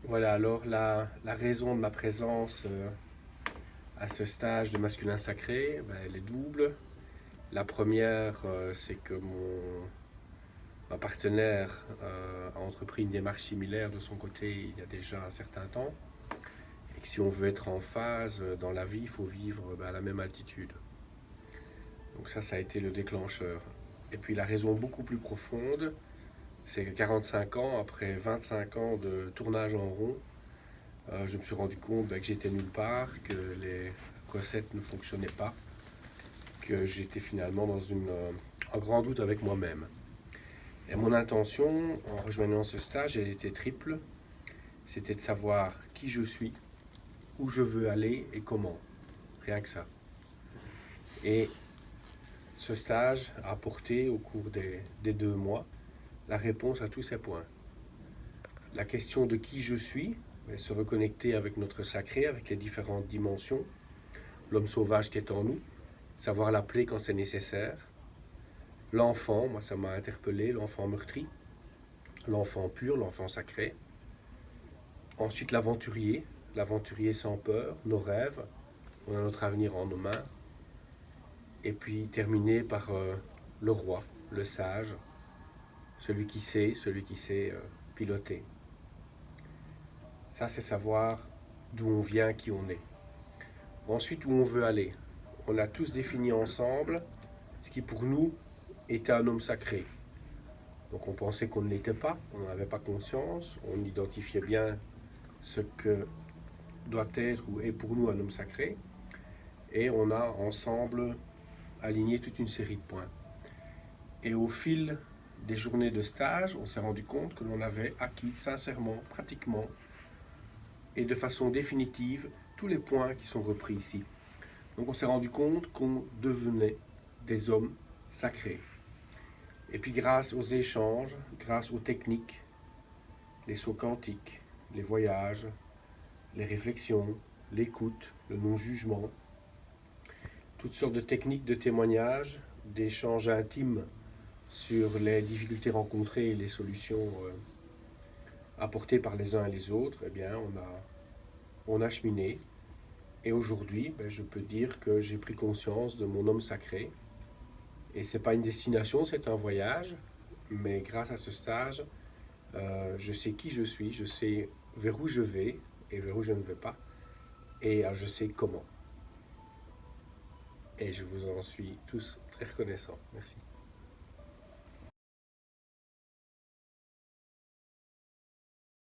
Voilà, alors la raison de ma présence à ce stage de masculin sacré, ben, elle est double. La première, c'est que ma partenaire a entrepris une démarche similaire de son côté il y a déjà un certain temps. Et que si on veut être en phase dans la vie, il faut vivre à la même altitude. Donc ça a été le déclencheur. Et puis la raison beaucoup plus profonde, c'est que 45 ans, après 25 ans de tournage en rond, je me suis rendu compte que j'étais nulle part, que les recettes ne fonctionnaient pas, que j'étais finalement dans un grand doute avec moi-même. Et mon intention, en rejoignant ce stage, elle était triple. C'était de savoir qui je suis, où je veux aller et comment. Rien que ça. Et ce stage a apporté au cours des 2 mois la réponse à tous ces points. La question de qui je suis, se reconnecter avec notre sacré, avec les différentes dimensions, l'homme sauvage qui est en nous, savoir l'appeler quand c'est nécessaire. L'enfant, moi ça m'a interpellé, l'enfant meurtri, l'enfant pur, l'enfant sacré. Ensuite l'aventurier sans peur, nos rêves, on a notre avenir en nos mains. Et puis terminer par le roi, le sage, celui qui sait piloter. Ça c'est savoir d'où on vient, qui on est. Ensuite où on veut aller. On a tous défini ensemble ce qui pour nous était un homme sacré. Donc on pensait qu'on ne l'était pas, on n'en avait pas conscience, on identifiait bien ce que doit être ou est pour nous un homme sacré, et on a ensemble aligné toute une série de points. Et au fil des journées de stage, on s'est rendu compte que l'on avait acquis sincèrement, pratiquement, et de façon définitive, tous les points qui sont repris ici. Donc on s'est rendu compte qu'on devenait des hommes sacrés. Et puis grâce aux échanges, grâce aux techniques, les sauts quantiques, les voyages, les réflexions, l'écoute, le non-jugement, toutes sortes de techniques de témoignage, d'échanges intimes sur les difficultés rencontrées et les solutions apportées par les uns et les autres, eh bien on a cheminé. Et aujourd'hui, je peux dire que j'ai pris conscience de mon homme sacré. Et ce n'est pas une destination, c'est un voyage. Mais grâce à ce stage, je sais qui je suis, je sais vers où je vais et vers où je ne vais pas. Et je sais comment. Et je vous en suis tous très reconnaissant. Merci.